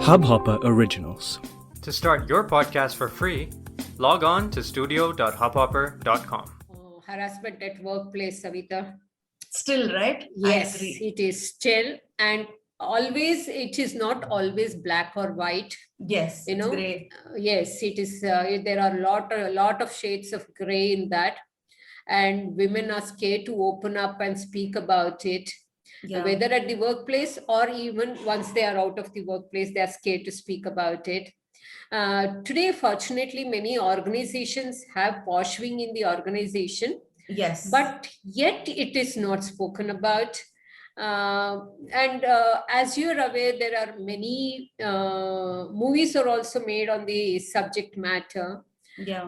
Hubhopper Originals. To start your podcast for free, log on to studio.hubhopper.com. Harassment at workplace, Savita. Still, right? Yes, I agree. it is still, and always it is not always black or white. Yes, You it's know, great. Yes, it is. There are a lot of shades of gray in that, and women are scared to open up and speak about it. Yeah. Whether at the workplace or even once they are out of the workplace, they are scared to speak about it. Today, fortunately, many organizations have posh wing in the organization, Yes. but yet it is not spoken about. And as you're aware, there are many movies are also made on the subject matter. Yeah.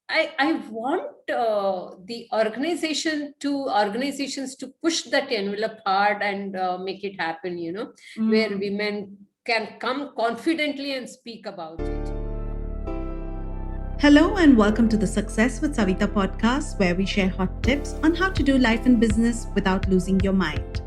I want the organizations to push that envelope hard and make it happen, where women can come confidently and speak about it. Hello and welcome to the Success with Savita podcast, where we share hot tips on how to do life and business without losing your mind.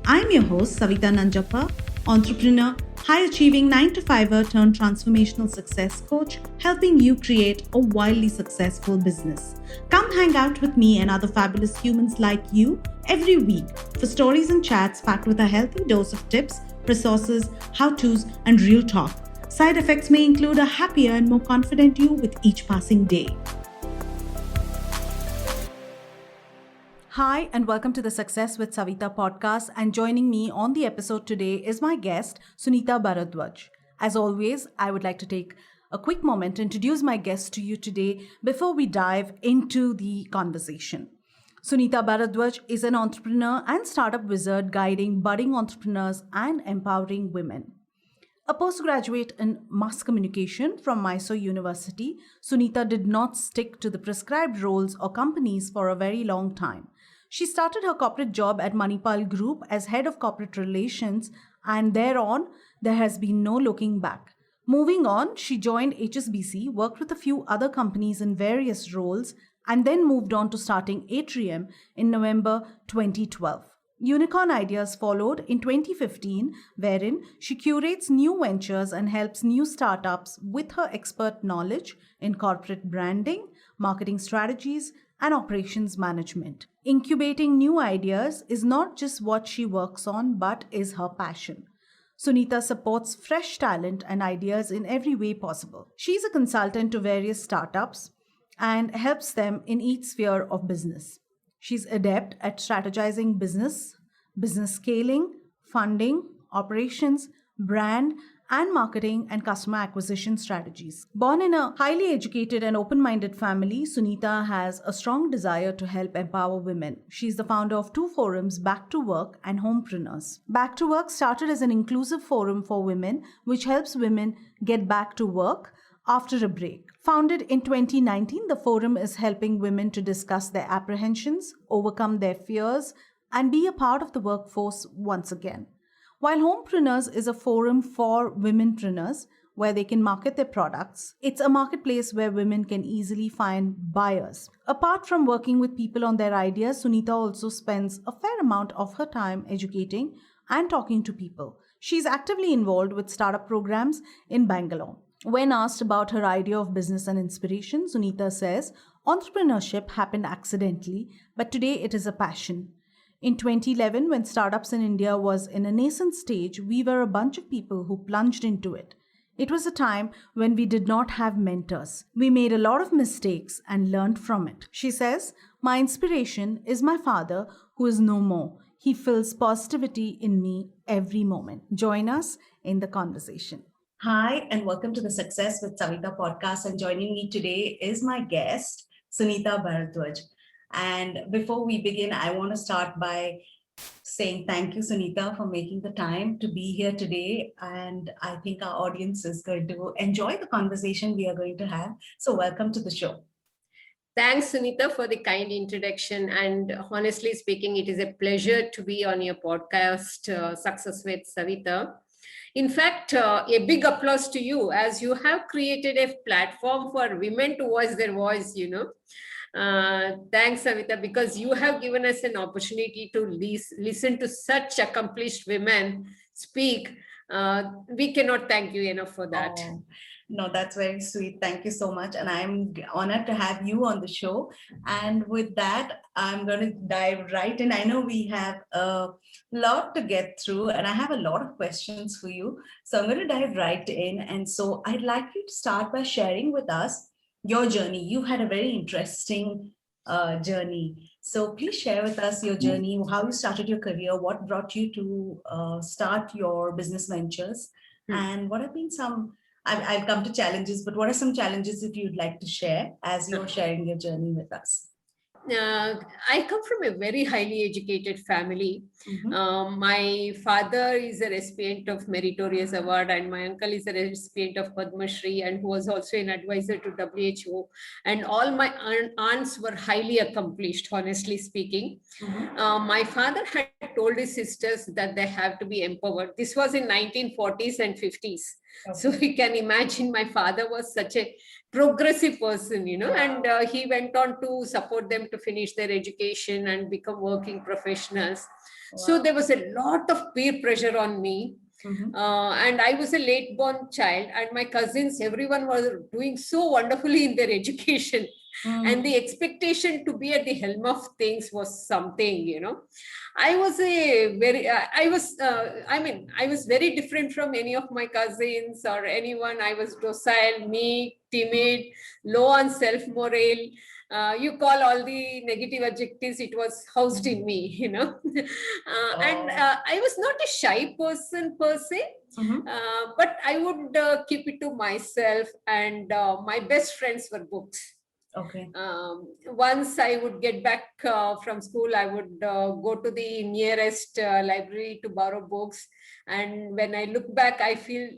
I'm your host, Savita Nanjappa, entrepreneur, high-achieving 9-to-5er turned transformational success coach, helping you create a wildly successful business. Come hang out with me and other fabulous humans like you every week for stories and chats packed with a healthy dose of tips, resources, how-tos, and real talk. Side effects may include a happier and more confident you with each passing day. Hi, and welcome to the Success with Savita podcast. And joining me on the episode today is my guest, Sunitha Bharadwaj. As always, I would like to take a quick moment to introduce my guest to you today before we dive into the conversation. Sunitha Bharadwaj is an entrepreneur and startup wizard guiding budding entrepreneurs and empowering women. A postgraduate in mass communication from Mysore University, Sunitha did not stick to the prescribed roles or companies for a very long time. She started her corporate job at Manipal Group as head of corporate relations, and thereon, there has been no looking back. Moving on, she joined HSBC, worked with a few other companies in various roles, and then moved on to starting Atriium in November 2012. Unicorn Ideas followed in 2015, wherein she curates new ventures and helps new startups with her expert knowledge in corporate branding, marketing strategies, and operations management. Incubating new ideas is not just what she works on, but is her passion. Sunitha supports fresh talent and ideas in every way possible. She's a consultant to various startups and helps them in each sphere of business. She's adept at strategizing business scaling, funding, operations, brand, and marketing and customer acquisition strategies. Born in a highly educated and open-minded family, Sunitha has a strong desire to help empower women. She's the founder of two forums, BacktoWork and HomePreneurs. BacktoWork started as an inclusive forum for women, which helps women get back to work after a break. Founded in 2019, the forum is helping women to discuss their apprehensions, overcome their fears, and be a part of the workforce once again. While HomePreneurs is a forum for womenpreneurs where they can market their products, it's a marketplace where women can easily find buyers. Apart from working with people on their ideas, Sunitha also spends a fair amount of her time educating and talking to people. She's actively involved with startup programs in Bangalore. When asked about her idea of business and inspiration, Sunitha says, entrepreneurship happened accidentally, but today it is a passion. In 2011, when startups in India was in a nascent stage, we were a bunch of people who plunged into it. It was a time when we did not have mentors. We made a lot of mistakes and learned from it. She says, my inspiration is my father, who is no more. He fills positivity in me every moment. Join us in the conversation. Hi, and welcome to the Success with Savita podcast. And joining me today is my guest, Sunitha Bharadwaj. And before we begin, I want to start by saying thank you, Sunitha, for making the time to be here today. And I think our audience is going to enjoy the conversation we are going to have. So welcome to the show. Thanks, Sunitha, for the kind introduction. And honestly speaking, it is a pleasure to be on your podcast, Success with Savita. In fact, a big applause to you as you have created a platform for women to voice their voice, Thanks, Savita, because you have given us an opportunity to listen to such accomplished women speak. We cannot thank you enough for that. Oh, no, that's very sweet. Thank you so much. And I'm honored to have you on the show. And with that, I'm going to dive right in. I know we have a lot to get through, and I have a lot of questions for you. So I'm going to dive right in. And so I'd like you to start by sharing with us your journey. You had a very interesting journey. So please share with us your journey, how you started your career, what brought you to start your business ventures, and what have been some, I've come to challenges, but what are some challenges that you'd like to share as you're sharing your journey with us? I come from a very highly educated family. Mhm. My father is a recipient of Meritorious Award, and my uncle is a recipient of Padma Shri, and who was also an advisor to WHO. And all my aunts were highly accomplished, honestly speaking. My father had told his sisters that they have to be empowered. This was in 1940s and 50s. So you can imagine my father was such a progressive person, and he went on to support them to finish their education and become working professionals. So there was a lot of peer pressure on me. And I was a late born child, and my cousins, everyone was doing so wonderfully in their education. And the expectation to be at the helm of things was something. I was I was very different from any of my cousins or anyone. I was docile, meek, timid, low on self-morale. You call all the negative adjectives, it was housed in me, and I was not a shy person per se, but I would keep it to myself, and my best friends were books. Okay. Once I would get back from school, I would go to the nearest library to borrow books. And when I look back, I feel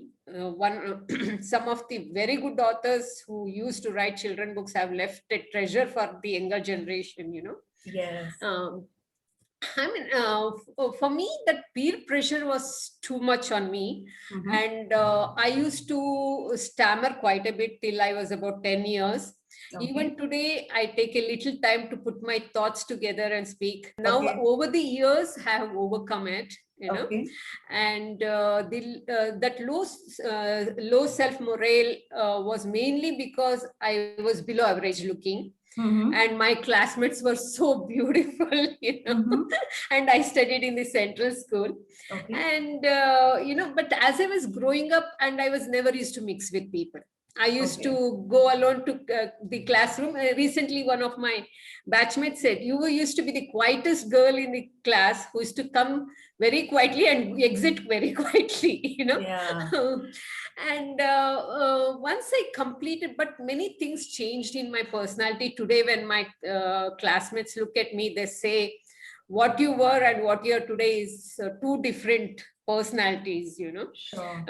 some of the very good authors who used to write children books have left a treasure for the younger generation, Yes. For me, that peer pressure was too much on me. And I used to stammer quite a bit till I was about 10 years. Okay. Even today, I take a little time to put my thoughts together and speak. Now, Okay. over the years, I have overcome it, Okay. and that low self-morale was mainly because I was below average looking. And my classmates were so beautiful, and I studied in the central school. Okay. And, but as I was growing up, and I was never used to mix with people. I used to go alone to the classroom. Recently, one of my batchmates said, you used to be the quietest girl in the class who used to come very quietly and exit very quietly, Yeah. And once I completed, but many things changed in my personality. Today, when my classmates look at me, they say, what you were and what you are today is two different personalities, Sure.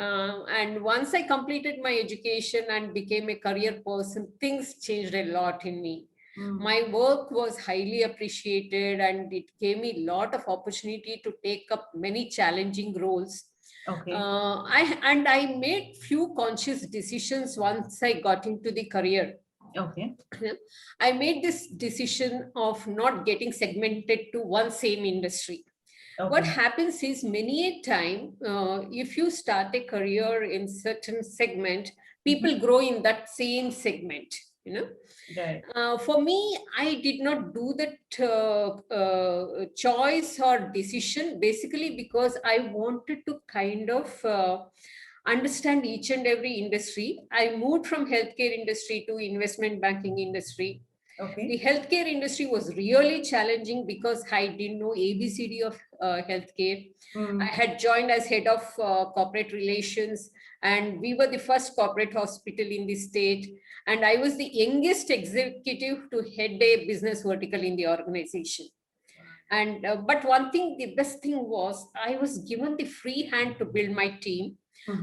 And once I completed my education and became a career person, things changed a lot in me. My work was highly appreciated, and it gave me a lot of opportunity to take up many challenging roles. Okay. I made few conscious decisions once I got into the career. Okay. I made this decision of not getting segmented to one same industry. What happens is, many a time, if you start a career in certain segment, people grow in that same segment, Right. For me, I did not do that choice or decision, basically because I wanted to kind of understand each and every industry. I moved from healthcare industry to investment banking industry. Okay. The healthcare industry was really challenging because I didn't know ABCD of healthcare. I had joined as head of corporate relations, and we were the first corporate hospital in the state. And I was the youngest executive to head a business vertical in the organization. And but one thing, the best thing was, I was given the free hand to build my team.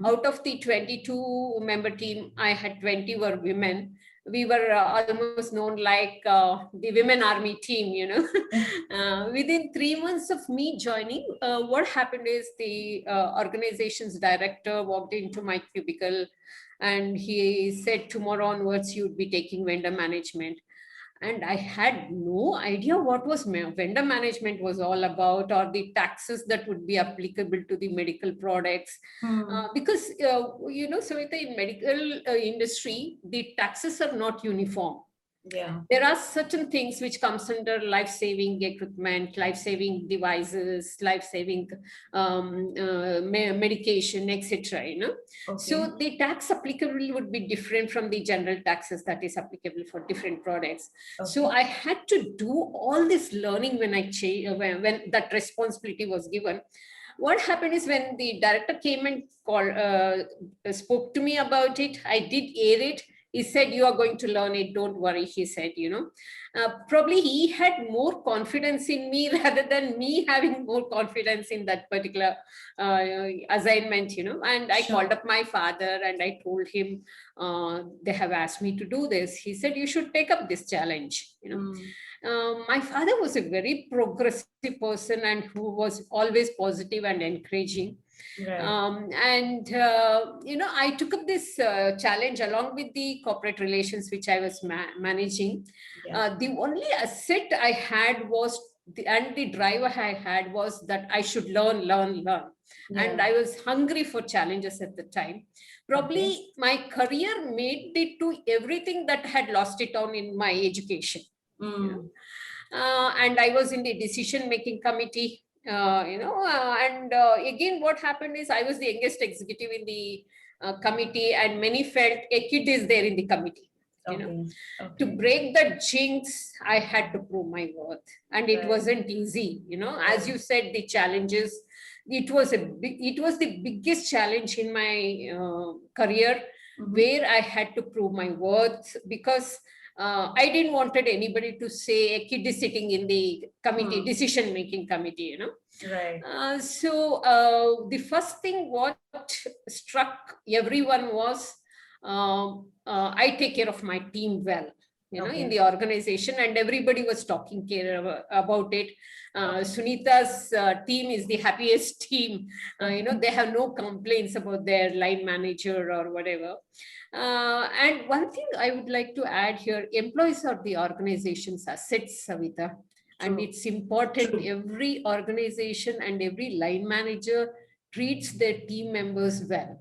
Out of the 22 member team, I had 20 were women. We were almost known like the women army team, Within 3 months of me joining, what happened is the organization's director walked into my cubicle and he said, tomorrow onwards, you'd be taking vendor management. And I had no idea what was vendor management was all about, or the taxes that would be applicable to the medical products. Because, Sunitha, in medical industry, the taxes are not uniform. Yeah. There are certain things which comes under life-saving equipment, life-saving devices, life-saving medication, etc. Okay. So the tax applicable would be different from the general taxes that is applicable for different products. Okay. So I had to do all this learning when when that responsibility was given. What happened is, when the director came and spoke to me about it, I did air it. He said, "You are going to learn it. Don't worry," he said, Probably he had more confidence in me rather than me having more confidence in that particular assignment, And I called up my father and I told him, they have asked me to do this. He said, "You should take up this challenge," My father was a very progressive person and who was always positive and encouraging. Right. I took up this challenge along with the corporate relations, which I was managing. Yeah. The only asset I had was, the drive I had was that I should learn. Yeah. And I was hungry for challenges at the time. Probably my career made it to everything that had lost it on in my education. And I was in the decision-making committee. Again, what happened is, I was the youngest executive in the committee, and many felt a kid is there in the committee. To break that jinx, I had to prove my worth, and it wasn't easy. As you said, the challenges. It was the biggest challenge in my career, where I had to prove my worth, because I didn't wanted anybody to say a kid is sitting in the committee, decision-making committee, Right. So the first thing what struck everyone was, I take care of my team well, in the organization, and everybody was talking about it. Sunitha's team is the happiest team. They have no complaints about their line manager or whatever. And one thing I would like to add here, employees are the organization's assets, Savita. And it's important every organization and every line manager treats their team members well.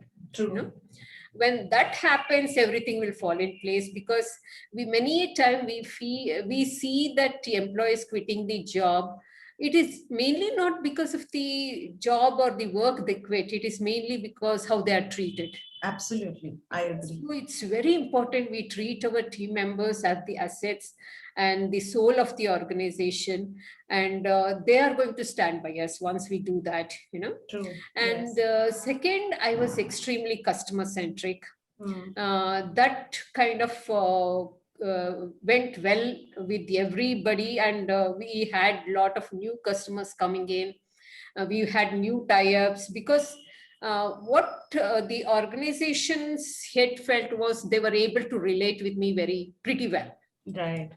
When that happens, everything will fall in place, because many a time we see that employees quitting the job. It is mainly not because of the job or the work they quit. It is mainly because how they are treated. Absolutely, I agree. So it's very important we treat our team members as the assets and the soul of the organization, and they are going to stand by us once we do that, True. And second, I was extremely customer centric. That kind of went well with everybody, and we had a lot of new customers coming in. We had new tie-ups, because what the organization's head felt was they were able to relate with me pretty well. Right.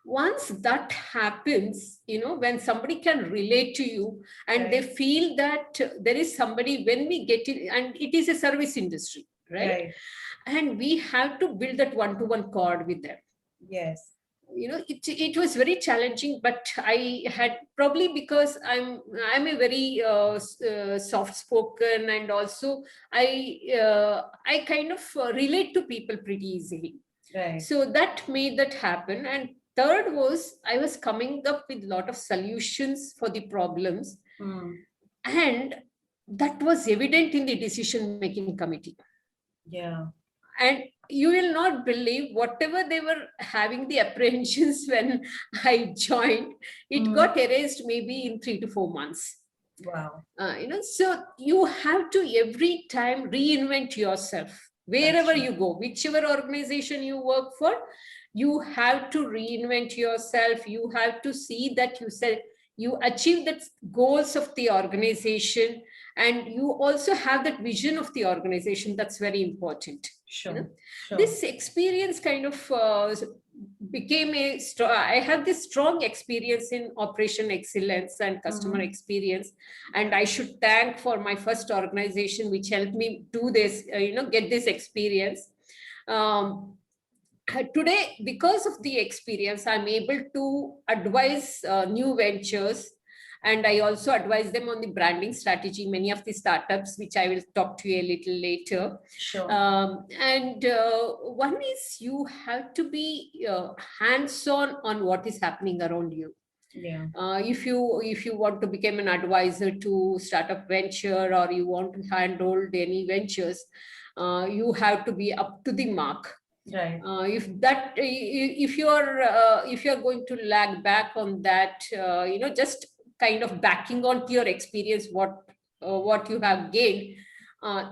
Once that happens, when somebody can relate to you and they feel that there is somebody, when we get it, and it is a service industry, right? And we have to build that one-to-one cord with them. Yes. It was very challenging, but I had, probably because I'm a very soft spoken, and also I kind of relate to people pretty easily. Right. So that made that happen. And third was, I was coming up with a lot of solutions for the problems, and that was evident in the decision-making committee. Yeah. And you will not believe, whatever they were having the apprehensions when I joined, it got erased maybe in 3 to 4 months. Wow. So you have to every time reinvent yourself. Wherever you go, whichever organization you work for, you have to reinvent yourself. You have to see that you achieve the goals of the organization, and you also have that vision of the organization. That's very important. Sure. This experience kind of became I have this strong experience in operation excellence and customer experience, and I should thank for my first organization which helped me do this, get this experience. today, because of the experience, I'm able to advise new ventures, and I also advise them on the branding strategy, many of the startups, which I will talk to you a little later. Sure. And one is, you have to be hands-on on what is happening around you. Yeah. If you want to become an advisor to startup venture, or you want to handhold any ventures, you have to be up to the mark. Right. If you're going to lag back on that, just kind of backing onto your experience, what you have gained,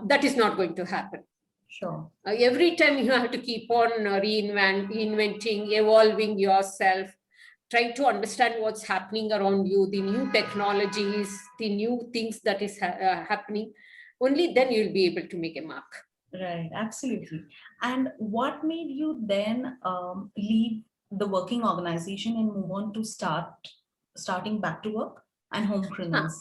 that is not going to happen. Sure. Every time you have to keep on reinventing, evolving yourself, trying to understand what's happening around you, the new technologies, the new things that is happening. Only then you'll be able to make a mark. Right, absolutely. And what made you then leave the working organization and move on to starting BacktoWork and HomePreneurs?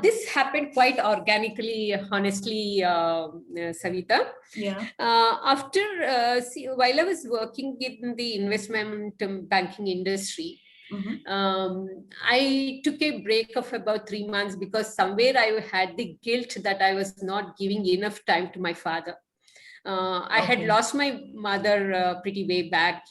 This happened quite organically, honestly, Savita. Yeah. While I was working in the investment banking industry, I took a break of about 3 months, because somewhere I had the guilt that I was not giving enough time to my father. I had lost my mother pretty way back,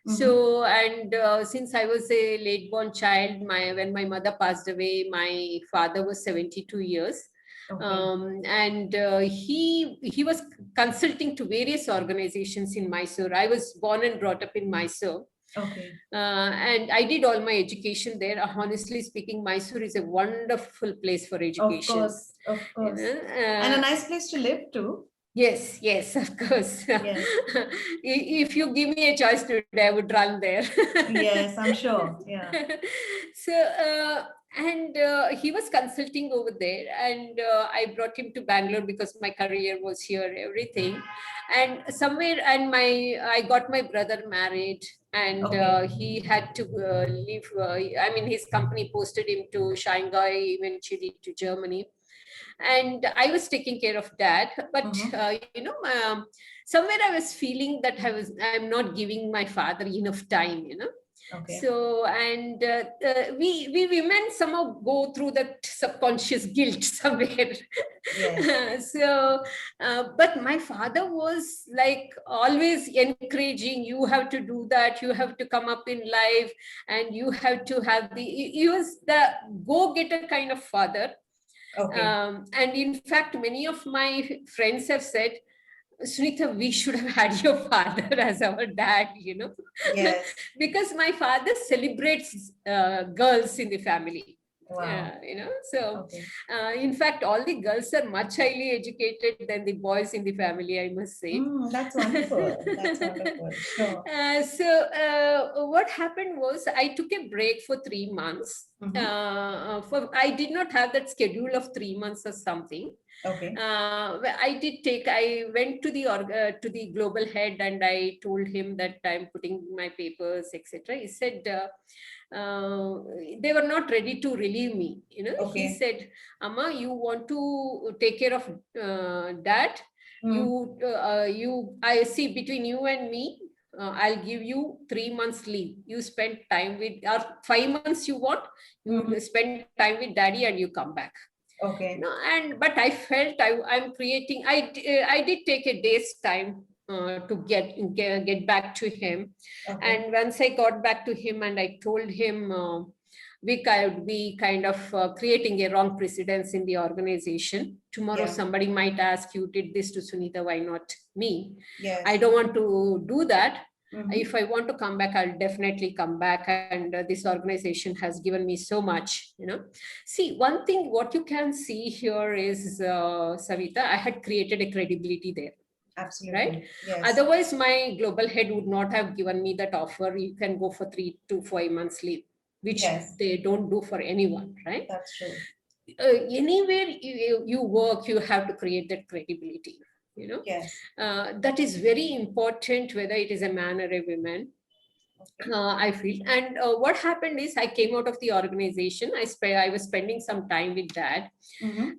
So, and since I was a late born child, when my mother passed away, my father was 72 years. And he was consulting to various organizations in Mysore. I was born and brought up in Mysore. And I did all my education there. Honestly speaking, Mysore is a wonderful place for education. Of course. And a nice place to live too. Yes, of course. Yes. If you give me a choice today, I would run there. Yes, I'm sure. Yeah. So, he was consulting over there, and I brought him to Bangalore because my career was here, everything. And I got my brother married, and he had to leave. His company posted him to Shanghai, eventually to Germany. And I was taking care of that, but somewhere I was feeling that I'm not giving my father enough time. So, and we women somehow go through that subconscious guilt somewhere. Yes. But my father was like always encouraging, you have to do that, you have to come up in life, and you have to have he was the go-getter kind of father. And in fact, many of my friends have said, Sunitha, we should have had your father as our dad, Yes. Because my father celebrates girls in the family. Wow. In fact, all the girls are much highly educated than the boys in the family, I must say. That's wonderful. That's wonderful. Sure. What happened was, I took a break for 3 months. I did not have that schedule of 3 months or something. I went to the global head, and I told him that I'm putting my papers, etc. He said they were not ready to relieve me. He said, Amma, you want to take care of dad? I see, between you and me, I'll give you 3 months leave. You spend time with, or 5 months you want, you spend time with daddy and you come back. But I felt I'm creating. I did take a day's time to get back to him. And once I got back to him, and I told him we could be kind of creating a wrong precedence in the organization. Tomorrow somebody might ask, you did this to Sunitha, why not me? I don't want to do that. If I want to come back, I'll definitely come back. And this organization has given me so much, See, one thing, what you can see here is, Savita, I had created a credibility there. Absolutely. Right? Yes. Otherwise, my global head would not have given me that offer. You can go for 3 to 5 months leave, which they don't do for anyone, right? That's true. Anywhere you work, you have to create that credibility. That is very important, whether it is a man or a woman. I feel. And what happened is, I came out of the organization. I was spending some time with dad.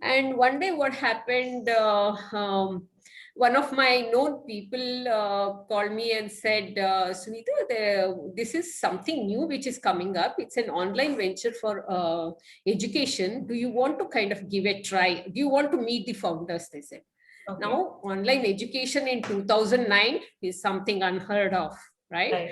And one day what happened, one of my known people called me and said, Sunitha, this is something new which is coming up. It's an online venture for education. Do you want to kind of give a try? Do you want to meet the founders? They said. Okay. Now, online education in 2009 is something unheard of, right? Right.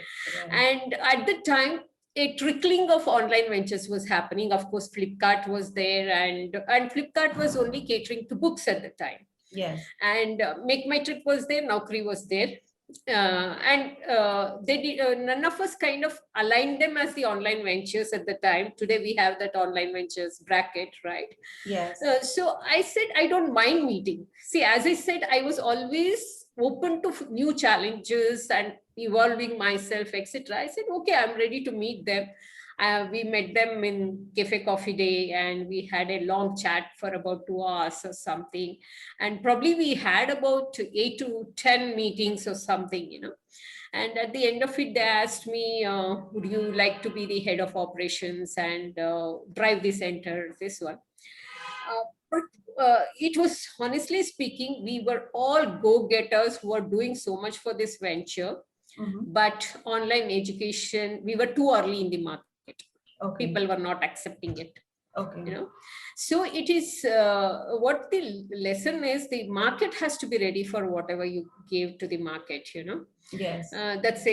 And at the time, a trickling of online ventures was happening. Of course, Flipkart was there, and Flipkart was only catering to books at the time. Yes. And Make My Trip was there, Naukri was there. They did, none of us kind of aligned them as the online ventures at the time. Today we have that online ventures bracket, right? Yes. So I said, I don't mind meeting. See, as I said, I was always open to new challenges and evolving myself, etc. I said, okay, I'm ready to meet them. We met them in Cafe Coffee Day, and we had a long chat for about 2 hours or something. And probably we had about 8 to 10 meetings or something, And at the end of it, they asked me, would you like to be the head of operations and drive the center, this one. But it was, honestly speaking, we were all go-getters who were doing so much for this venture. But online education, we were too early in the market. Okay. People were not accepting it. Okay. So it is what the lesson is, the market has to be ready for whatever you give to the market, Yes. That's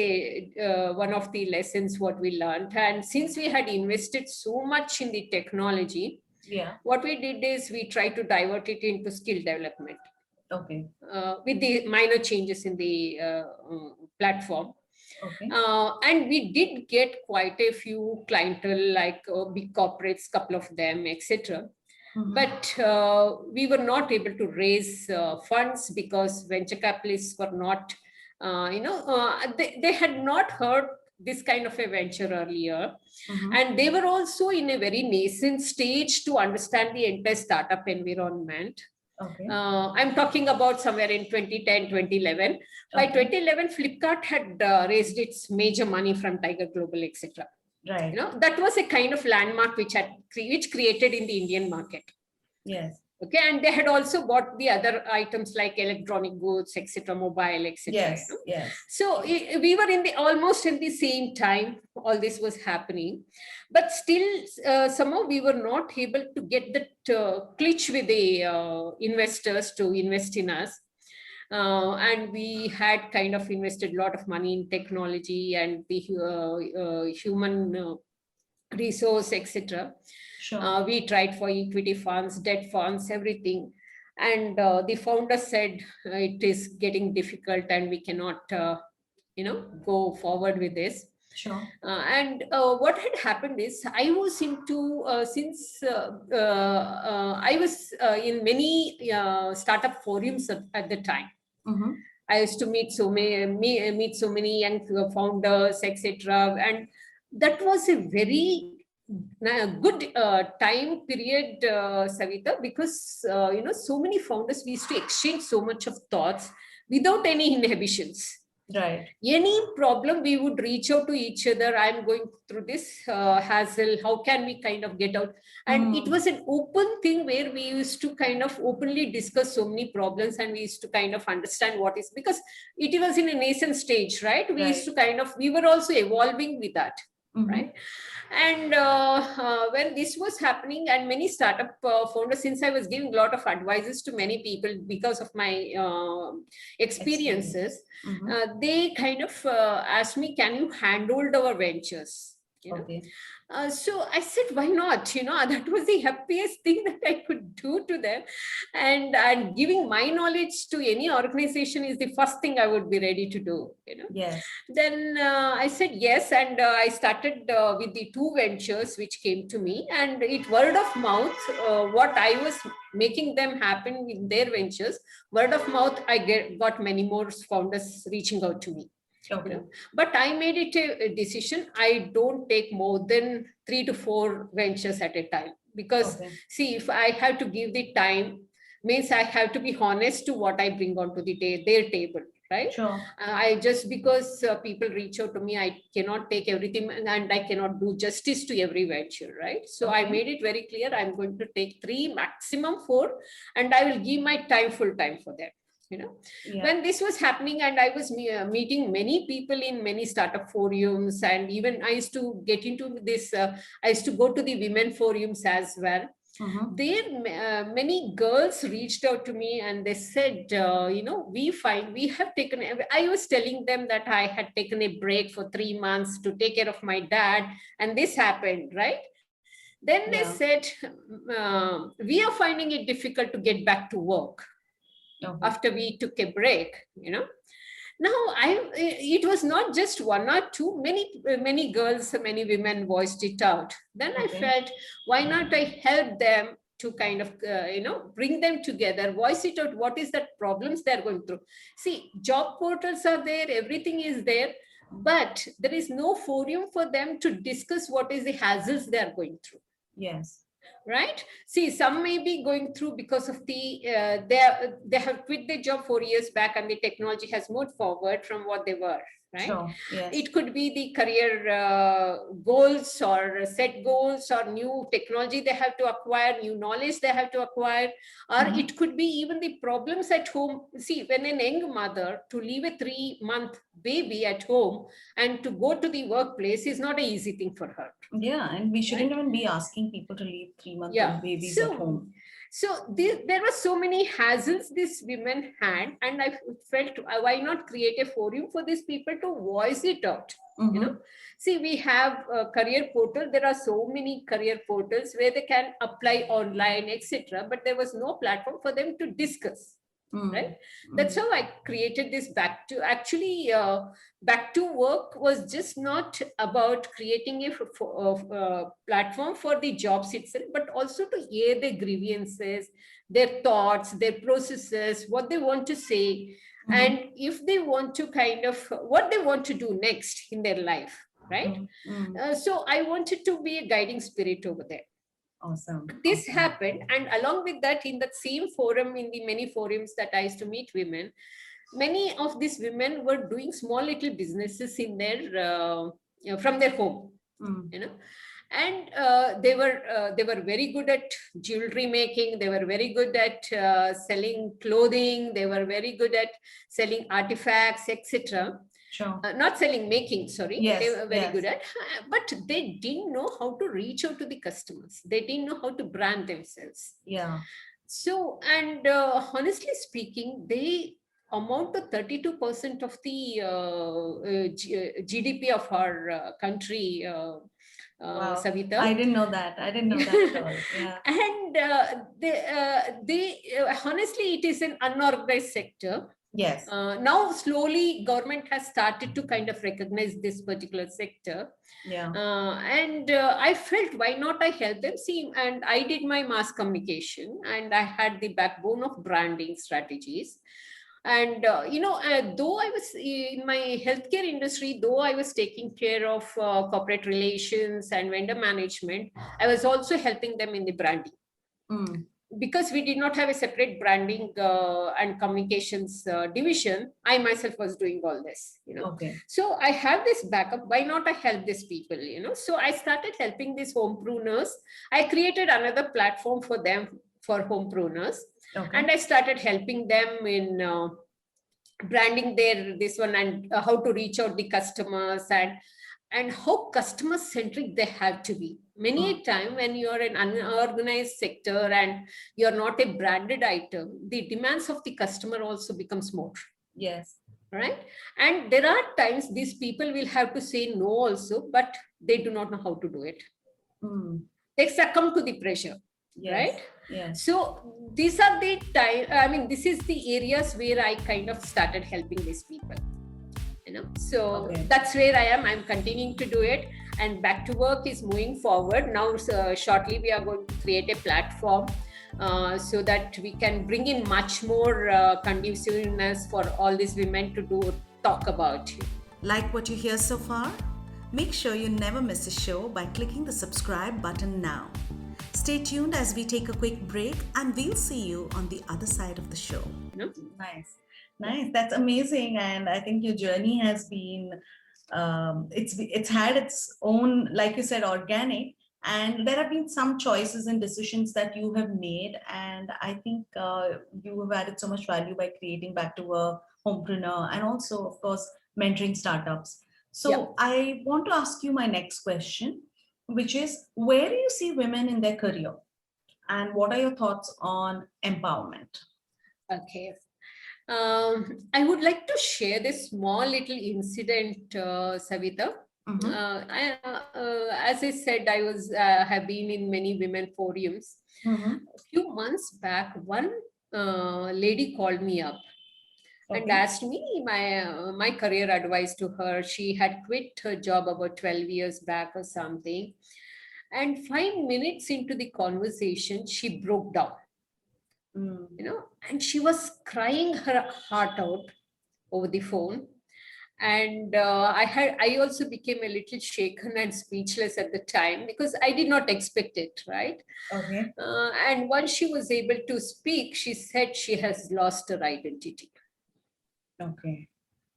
one of the lessons what we learned. And since we had invested so much in the technology, what we did is we tried to divert it into skill development. Okay. With the minor changes in the platform. Okay. And we did get quite a few clientele, like big corporates, couple of them, etc. But we were not able to raise funds because venture capitalists were not, they had not heard this kind of a venture earlier. And they were also in a very nascent stage to understand the entire startup environment. Okay. I'm talking about somewhere in 2010, 2011. By 2011, Flipkart had raised its major money from Tiger Global, etc. Right. That was a kind of landmark which created in the Indian market. Yes. Okay, and they had also bought the other items like electronic goods, etc., mobile, etc. Yes. Yes. So we were almost in the same time all this was happening, but still somehow we were not able to get that click with the investors to invest in us. And we had kind of invested a lot of money in technology and the human resource, etc. Sure. We tried for equity funds, debt funds, everything. And the founder said it is getting difficult and we cannot, go forward with this. Sure. And what had happened is I was into, I was in many startup forums at the time. I used to meet so many young founders, etc. And that was a very good time period, Savita, because so many founders, we used to exchange so much of thoughts without any inhibitions. Right. Any problem, we would reach out to each other. I'm going through this hassle. How can we kind of get out? And it was an open thing where we used to kind of openly discuss so many problems, and we used to kind of understand what is, because it was in a nascent stage, right? We used to we were also evolving with that. Right. And when this was happening, and many startup founders, since I was giving a lot of advices to many people because of my experiences, they kind of asked me, can you handhold our ventures? Okay. So I said, why not? That was the happiest thing that I could do to them. And giving my knowledge to any organization is the first thing I would be ready to do. Yes. Then I said yes. And I started with the 2 ventures which came to me. And it word of mouth, what I was making them happen with their ventures, word of mouth, I got many more founders reaching out to me. Okay. But I made it a decision. I don't take more than 3 to 4 ventures at a time, because see, if I have to give the time, means I have to be honest to what I bring onto their table, right? Sure. I just because people reach out to me, I cannot take everything, and I cannot do justice to every venture, right? So I made it very clear, I'm going to take 3, maximum 4, and I will give my time, full time for them. When this was happening, and I was meeting many people in many startup forums, and even I used to get into this, I used to go to the women forums as well. There, many girls reached out to me and they said, we have taken, I was telling them that I had taken a break for 3 months to take care of my dad, and this happened, right? Then they said, we are finding it difficult to get back to work after we took a break, Now, it was not just one or two, many girls, many women voiced it out. Then I felt, why not I help them to kind of, bring them together, voice it out, what is that problems they're going through. See, job portals are there, everything is there, but there is no forum for them to discuss what is the hassles they're going through. Yes. Right? See, some may be going through because of the, they have quit their job 4 years back and the technology has moved forward from what they were, right? Sure. Yes. It could be the career goals or set goals or new technology they have to acquire, new knowledge they have to acquire, or it could be even the problems at home. See, when a young mother to leave a 3-month baby at home and to go to the workplace is not an easy thing for her. Yeah, and we shouldn't even be asking people to leave 3-month-old babies at home. So there were so many hassles these women had, and I felt, why not create a forum for these people to voice it out? See, we have a career portal. There are so many career portals where they can apply online, etc. But there was no platform for them to discuss. Right? That's how I created this Back to Work was just not about creating a platform for the jobs itself, but also to air their grievances, their thoughts, their processes, what they want to say, and if they want to kind of, what they want to do next in their life, right? So I wanted to be a guiding spirit over there. Awesome. This happened, and along with that, in that same forum, in the many forums that I used to meet women, many of these women were doing small little businesses in their from their home, and they were very good at jewelry making. They were very good at selling clothing. They were very good at selling artifacts, etc. Sure. Not selling, making, sorry. Yes, they were very good at, but they didn't know how to reach out to the customers. They didn't know how to brand themselves. Yeah. So, and honestly speaking, they amount to 32% of the GDP of our country, Wow. Savita. I didn't know that. I didn't know that at all. Yeah. And they honestly, it is an unorganized sector. Yes. Now, slowly, government has started to kind of recognize this particular sector. Yeah. And I felt, why not I help them? See, and I did my mass communication, and I had the backbone of branding strategies. And, though I was in my healthcare industry, though I was taking care of corporate relations and vendor management, I was also helping them in the branding. Because we did not have a separate branding and communications division, I myself was doing all this, Okay. So I have this backup. Why not I help these people, So I started helping these homepreneurs. I created another platform for them, for homepreneurs. Okay. And I started helping them in branding this one, and how to reach out the customers, and how customer centric they have to be. Many a time when you are an unorganized sector and you're not a branded item, the demands of the customer also becomes more. Yes. Right? And there are times these people will have to say no also, but they do not know how to do it. They succumb to the pressure. Yes. Right? Yes. So these are the time, this is the areas where I kind of started helping these people. So Okay. that's where I am. I'm continuing to do it, and Back to Work is moving forward now. Shortly we are going to create a platform so that we can bring in much more conduciveness for all these women to talk about it. Like what you hear so far? Make sure you never miss a show by clicking the subscribe button now. Stay tuned as we take a quick break, and we'll see you on the other side of the show. Nice. That's amazing. And I think your journey has been, it's had its own, like you said, organic, And there have been some choices and decisions that you have made. And I think you have added so much value by creating Back to Work, Homepreneur, and also, of course, mentoring startups. So Yeah. I want to ask you my next question, which is, where do you see women in their career? And what are your thoughts on empowerment? Okay. I would like to share this small little incident, Savita. As I said, I have been in many women forums. A few months back, one lady called me up and asked me my career advice to her. She had quit her job about 12 years back or something. And 5 minutes into the conversation, she broke down. And she was crying her heart out over the phone. And I also became a little shaken and speechless at the time because I did not expect it, right? Okay. And once she was able to speak, she said she has lost her identity. Okay.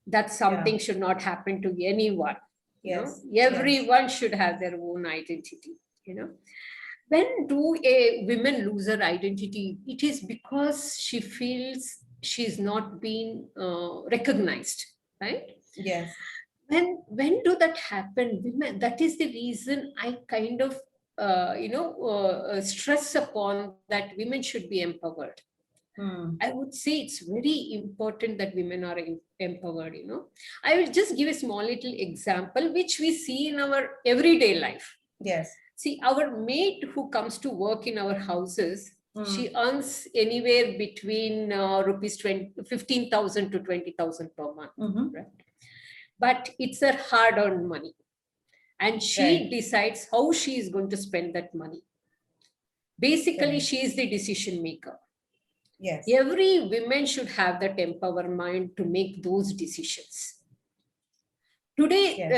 That something should not happen to anyone. Yes. Everyone should have their own identity. When do a woman lose her identity? It is because she feels she's not being recognized, right? Yes. When do that happen? Women, that is the reason I kind of stress upon that women should be empowered. I would say it's very important that women are empowered. I will just give a small little example which we see in our everyday life. Yes. See, our maid who comes to work in our houses, she earns anywhere between rupees 15,000 to 20,000 per month, right? But it's her hard-earned money, and she decides how she is going to spend that money. Basically, she is the decision maker. Yes. Every woman should have that empowerment to make those decisions. Today,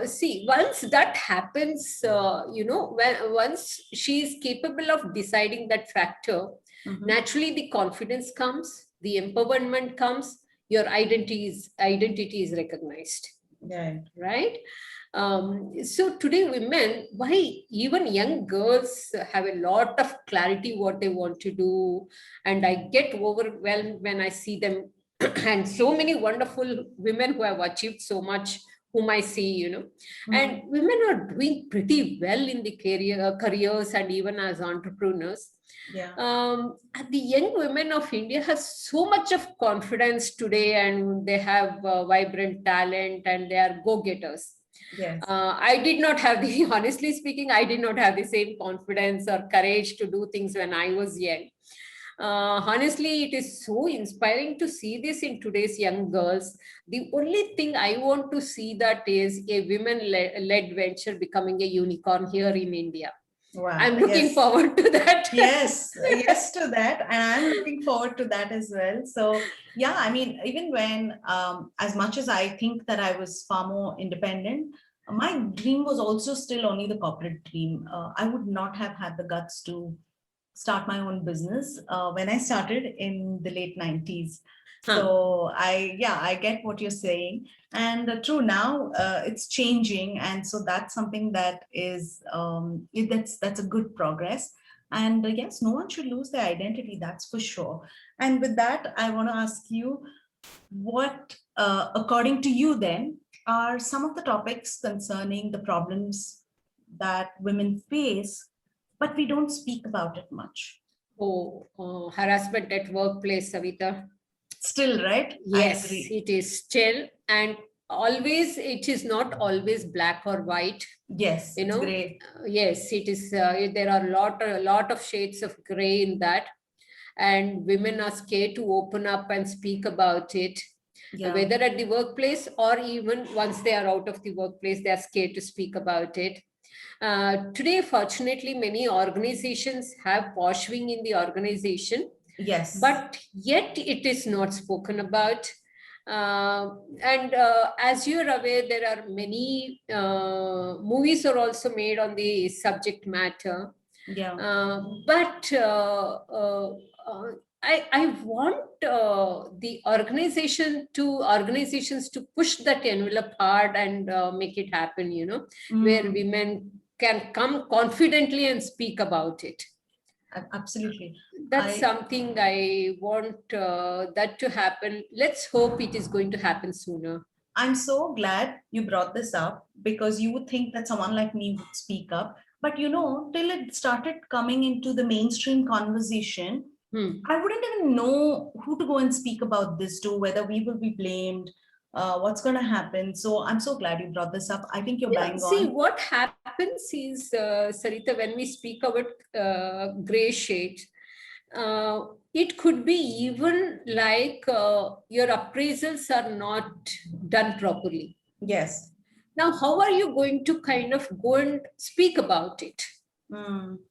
see, once that happens, once she is capable of deciding that factor, naturally the confidence comes, the empowerment comes, your identity is recognized. Right? So today women, why even young girls have a lot of clarity what they want to do, and I get overwhelmed when I see them and so many wonderful women who have achieved so much, whom I see, and women are doing pretty well in the careers and even as entrepreneurs. And the young women of India have so much of confidence today, and they have vibrant talent, and they are go-getters. I did not have honestly speaking, I did not have the same confidence or courage to do things when I was young. Honestly, it is so inspiring to see this in today's young girls. The only thing I want to see that is a women-led venture becoming a unicorn here in India. Wow. I'm looking forward to that. Yes to that, and I'm looking forward to that as well. So yeah, I mean, even when as much as I think that I was far more independent, my dream was also still only the corporate dream. I would not have had the guts to start my own business when I started in the late 90s. So I get what you're saying, and true, now it's changing, and so that's something that is that's a good progress. And yes, no one should lose their identity, that's for sure. And with that, I want to ask you, what according to you then are some of the topics concerning the problems that women face, but we don't speak about it much? Harassment at workplace, Savita. Still, right? Yes, it is still, and always it is not always black or white. Yes, it's gray. Yes, it is. There are a lot of shades of gray in that, and women are scared to open up and speak about it. Whether at the workplace or even once they are out of the workplace, they are scared to speak about it. Today, fortunately, many organizations have posh wing in the organization. Yes. But yet it is not spoken about. And as you're aware, there are many movies are also made on the subject matter. But I want the organizations to push that envelope hard and make it happen, where women can come confidently and speak about it. Absolutely. That's something I want that to happen. Let's hope it is going to happen sooner. I'm so glad you brought this up, because you would think that someone like me would speak up. But till it started coming into the mainstream conversation, I wouldn't even know who to go and speak about this to, whether we will be blamed, what's going to happen. So I'm so glad you brought this up. I think you're bang on. See, what happens is, Sarita, when we speak about gray shades, it could be even like your appraisals are not done properly. Yes. Now, how are you going to kind of go and speak about it?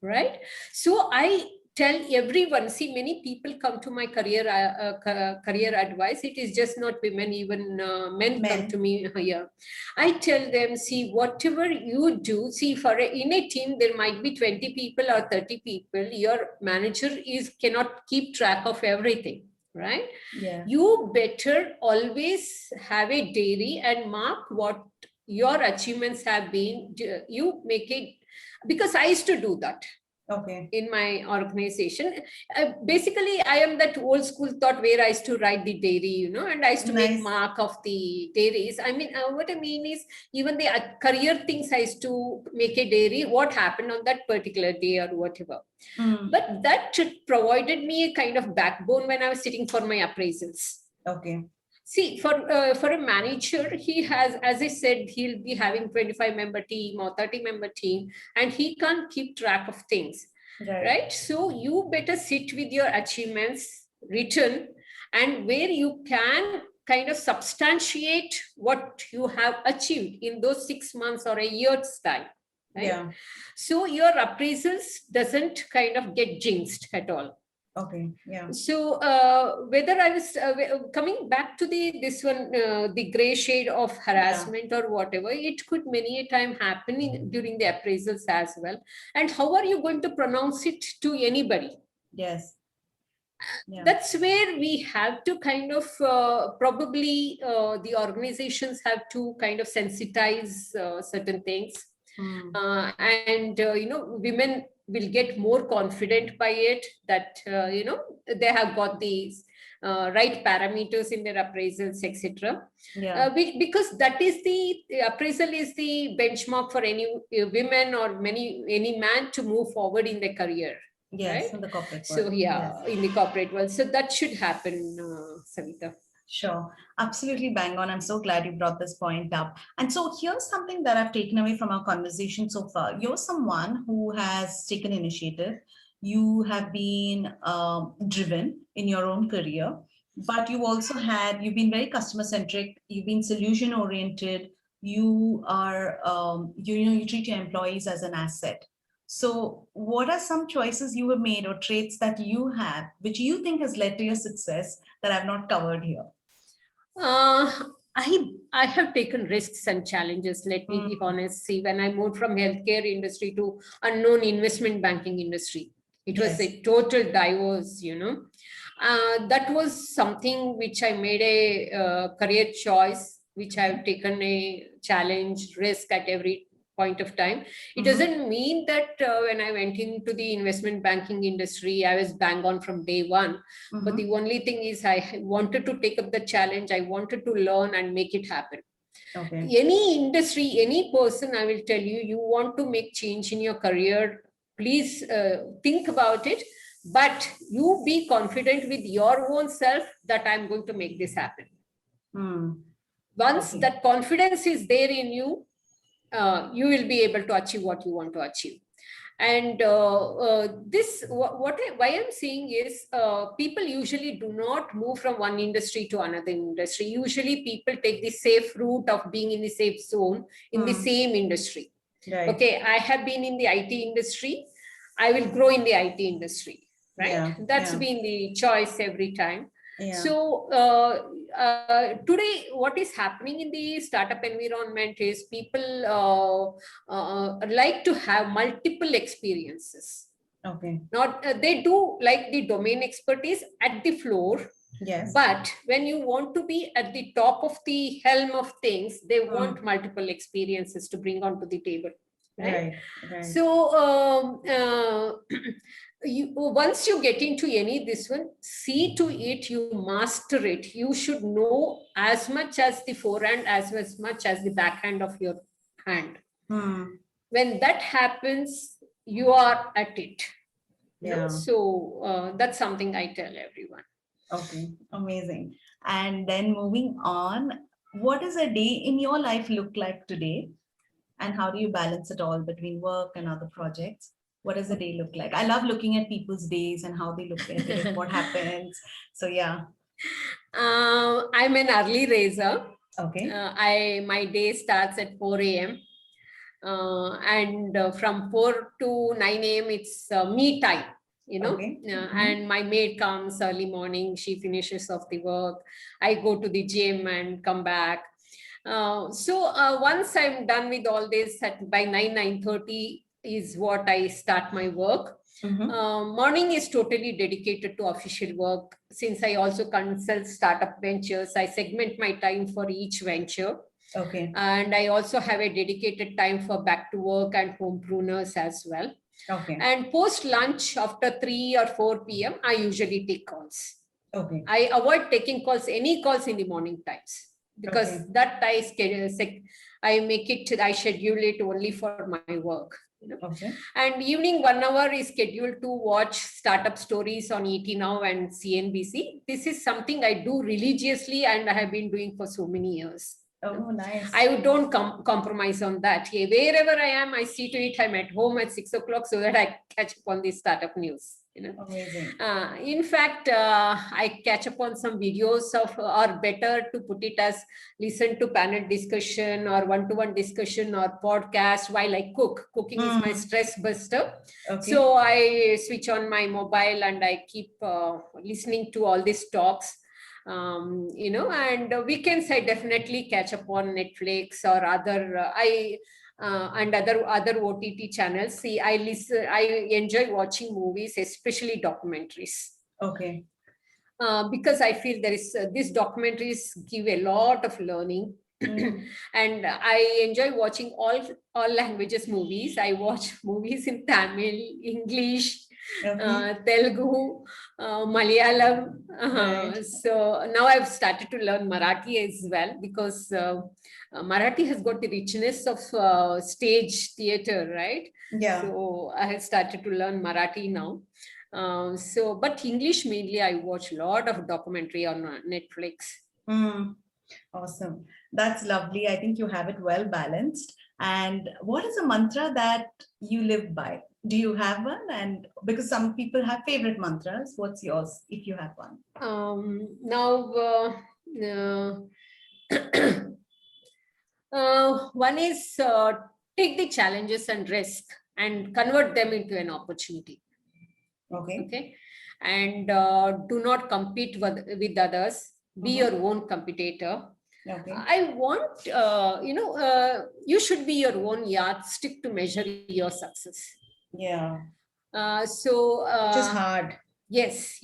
Right? So I tell everyone, see, many people come to my career advice. It is just not women, even men come to me here. I tell them, see, whatever you do, see, in a team, there might be 20 people or 30 people. Your manager cannot keep track of everything, right? Yeah. You better always have a diary and mark what your achievements have been. You make it, because I used to do that. Okay. In my organization. Basically, I am that old school thought where I used to write the diary, and I used to make mark of the diaries. I mean, what I mean is, even the career things, I used to make a diary, what happened on that particular day or whatever. But that provided me a kind of backbone when I was sitting for my appraisals. Okay. See, for a manager, he has, as I said, he'll be having 25-member team or 30-member team, and he can't keep track of things, right? So you better sit with your achievements written, and where you can kind of substantiate what you have achieved in those 6 months or a year's time, right? Yeah. So your appraisals doesn't kind of get jinxed at all. Okay. Yeah. So whether I was coming back to this one, the gray shade of harassment or whatever, it could many a time happen during the appraisals as well. And how are you going to pronounce it to anybody? Yes. Yeah. That's where we have to kind of probably the organizations have to kind of sensitize certain things. And women will get more confident by it, that they have got these right parameters in their appraisals, etc. Because that is the appraisal is the benchmark for any women or any man to move forward in their career. Yes, right? In the corporate world. So in the corporate world. So that should happen, Sunitha. Sure. Absolutely bang on. I'm so glad you brought this point up. And so here's something that I've taken away from our conversation so far. You're someone who has taken initiative. You have been driven in your own career, but you've been very customer centric. You've been solution oriented. You are, you treat your employees as an asset. So what are some choices you have made or traits that you have, which you think has led to your success that I've not covered here? I have taken risks and challenges. Let me be honest. See, when I moved from healthcare industry to unknown investment banking industry, it was a total diverse, that was something which I made a career choice, which I've taken a challenge, risk at every point of time. It doesn't mean that when I went into the investment banking industry, I was bang on from day one. But the only thing is I wanted to take up the challenge. I wanted to learn and make it happen. Okay. Any industry, any person, I will tell you, you want to make change in your career, please think about it. But you be confident with your own self that I'm going to make this happen. Once that confidence is there in you, you will be able to achieve what you want to achieve. And why I'm saying is people usually do not move from one industry to another industry. Usually people take the safe route of being in the safe zone in the same industry. Right. Okay, I have been in the IT industry. I will grow in the IT industry, right? That's been the choice every time. So today, what is happening in the startup environment is people like to have multiple experiences. Okay. They do like the domain expertise at the floor. Yes. But when you want to be at the top of the helm of things, they want multiple experiences to bring onto the table. right? Right. So once you get into this one, see to it you master it. You should know as much as the forehand as much as the backhand of your hand. When that happens, you are at it. Yeah. So that's something I tell everyone. Okay, amazing. And then moving on, what does a day in your life look like today? And how do you balance it all between work and other projects? What does a day look like? I love looking at people's days and how they look at it, what happens. So yeah. I'm an early raiser. Okay. My day starts at 4 a.m. And from 4 to 9 a.m. it's me time, Okay. and my maid comes early morning. She finishes off the work. I go to the gym and come back. So once I'm done with all this, by 9:30 is what I start my work. Morning is totally dedicated to official work. Since I also consult startup ventures, I segment my time for each venture. Okay. And I also have a dedicated time for BacktoWork and HomePreneurs as well. Okay. And post lunch after 3 or 4 p.m., I usually take calls. Okay. I avoid taking calls, any calls in the morning times, because that I schedule it only for my work. Okay. And evening 1 hour is scheduled to watch startup stories on ET Now and CNBC. This is something I do religiously and I have been doing for so many years. Oh, nice. I don't compromise on that. Wherever I am, I see to it I'm at home at 6 o'clock so that I catch up on the startup news. Amazing. In fact, I catch up on some videos of, or better to put it as, listen to panel discussion or one-to-one discussion or podcast while I cook. Cooking is my stress buster. Okay. So I switch on my mobile and I keep listening to all these talks. And weekends I definitely catch up on Netflix or other and other OTT channels. See, I enjoy watching movies, especially documentaries. Okay. Because I feel there is these documentaries give a lot of learning. And I enjoy watching all languages movies. I watch movies in Tamil, English, Telugu, Malayalam. So now I've started to learn Marathi as well, because Marathi has got the richness of stage theater, right? Yeah. So I have started to learn Marathi now. But English mainly, I watch a lot of documentary on Netflix. Awesome. That's lovely. I think you have it well balanced. And what is a mantra that you live by? Do you have one? And because some people have favorite mantras, what's yours if you have one? One is take the challenges and risk and convert them into an opportunity. Okay. And do not compete with others. Be your own competitor. Okay. I want, you should be your own yardstick to measure your success. Yeah. Which is hard. Yes.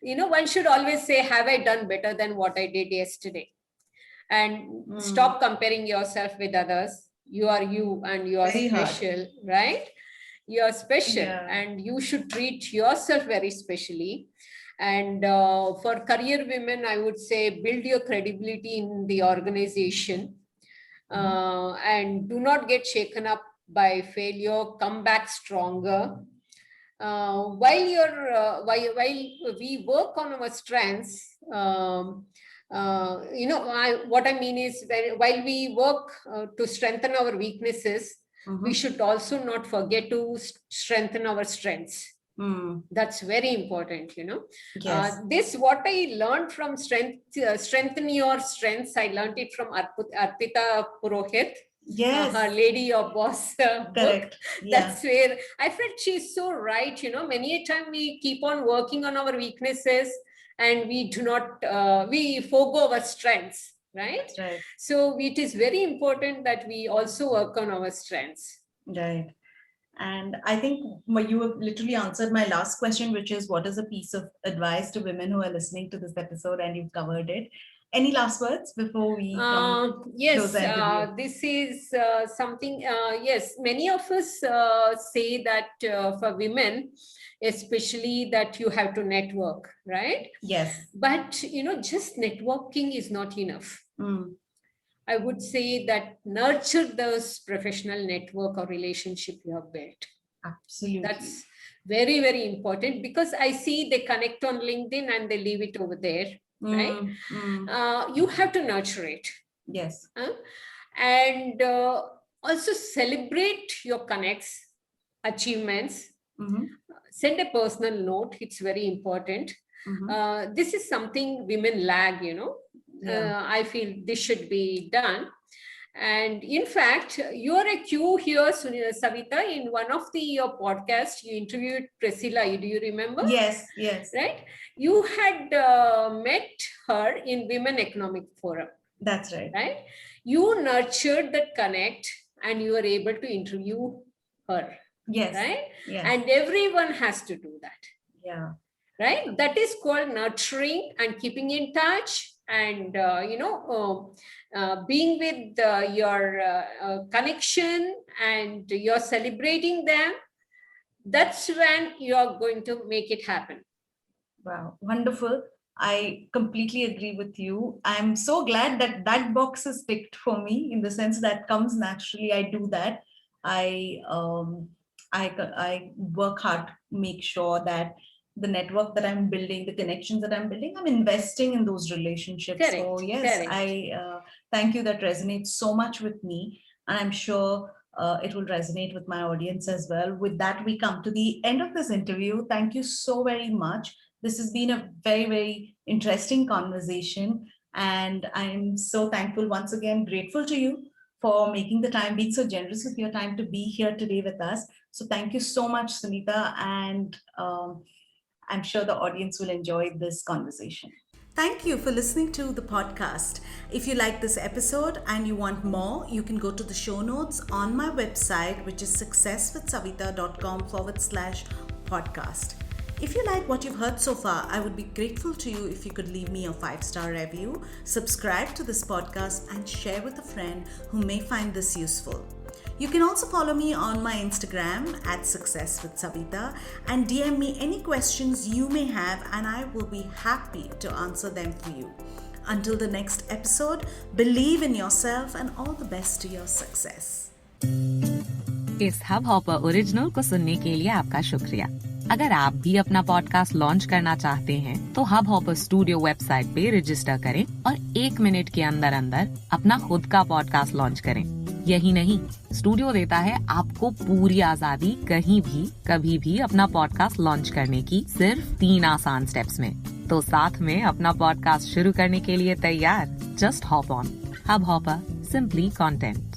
One should always say, have I done better than what I did yesterday? And stop comparing yourself with others. You are you and you are special, right? You are special, and you should treat yourself very specially. And for career women, I would say build your credibility in the organization, and do not get shaken up by failure. Come back stronger. While we work on our strengths, what I mean is, while we work to strengthen our weaknesses, we should also not forget to strengthen our strengths. That's very important, Yes. This, what I learned from strengthen your strengths, I learned it from Arpita Purohit. Yes. Her Lady or Boss book. Correct. Yeah. That's where I felt she's so right. Many a time we keep on working on our weaknesses and we do not, we forgo our strengths, right? That's right. So it is very important that we also work on our strengths. Right. And I think you have literally answered my last question, which is, what is a piece of advice to women who are listening to this episode? And you've covered it. Any last words before we yes, close the interview? this is something, yes, many of us say that for women, especially that you have to network, right? Yes. But, just networking is not enough. I would say that nurture those professional network or relationship you have built. Absolutely. That's very, very important, because I see they connect on LinkedIn and they leave it over there, right? You have to nurture it. Yes. And also celebrate your connects, achievements. Send a personal note. It's very important. This is something women lag, I feel this should be done. And in fact, you're a cue here, Savita. In one of your podcasts, you interviewed Priscilla. Do you remember? Yes. Right? You had met her in Women Economic Forum. That's right. Right? You nurtured that connect and you were able to interview her. Yes. Right? Yes. And everyone has to do that. Yeah. Right? That is called nurturing and keeping in touch, and being with your connection, and you're celebrating them. That's when you're going to make it happen. Wow, wonderful. I completely agree with you. I'm so glad that box is picked for me, in the sense that comes naturally. I do that. I work hard to make sure that the network that I'm building, the connections that I'm building, I'm investing in those relationships. Correct. So yes, Correct. I thank you. That resonates so much with me, and I'm sure it will resonate with my audience as well. With that, we come to the end of this interview. Thank you so very much. This has been a very, very interesting conversation, and I'm so thankful, once again, grateful to you for making the time, being so generous with your time to be here today with us. So thank you so much, Sunitha, and I'm sure the audience will enjoy this conversation. Thank you for listening to the podcast. If you like this episode and you want more, you can go to the show notes on my website, which is successwithsavita.com/podcast. If you like what you've heard so far, I would be grateful to you if you could leave me a 5-star review, subscribe to this podcast, and share with a friend who may find this useful. You can also follow me on my Instagram @successwithsavita and DM me any questions you may have, and I will be happy to answer them for you. Until the next episode, believe in yourself and all the best to your success. इस hub hopper original को सुनने के लिए आपका शुक्रिया। अगर आप भी अपना पॉडकास्ट लॉन्च करना चाहते हैं, तो हब हॉपर स्टूडियो वेबसाइट पे रजिस्टर करें और 1 मिनट के अंदर अंदर अपना खुद का पॉडकास्ट लॉन्च करें। यही नहीं, स्टूडियो देता है आपको पूरी आजादी कहीं भी कभी भी अपना पॉडकास्ट लॉन्च करने की, सिर्फ 3 आसान स्टेप्स में। तो साथ में अपना पॉडकास्ट शुरू करने के लिए तैयार? Just hop on hub hopper, simply content.